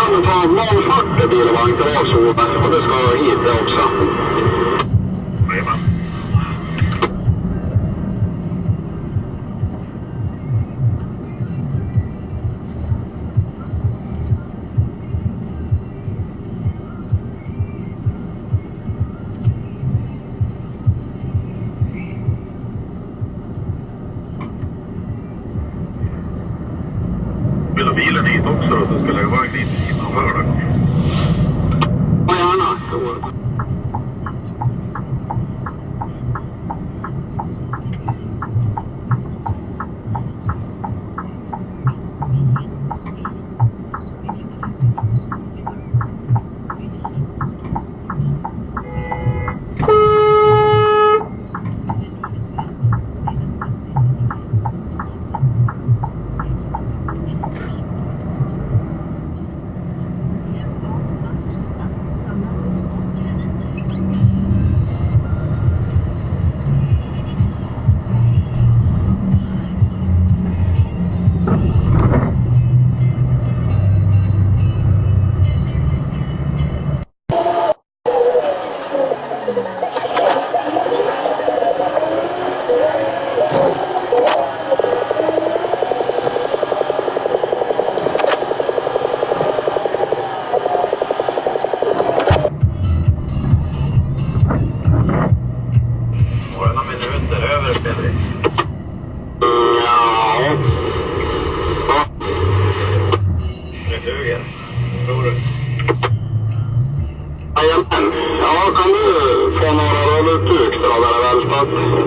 kan ta 040 bilvagn till avsåg och det ska hit det också. Jajamän. Vill du bilen hit också då, så ska jag vara lite innanför då. Ja, gärna. Jajamän. Ja, kan du få några rullutryck då, där det vältat?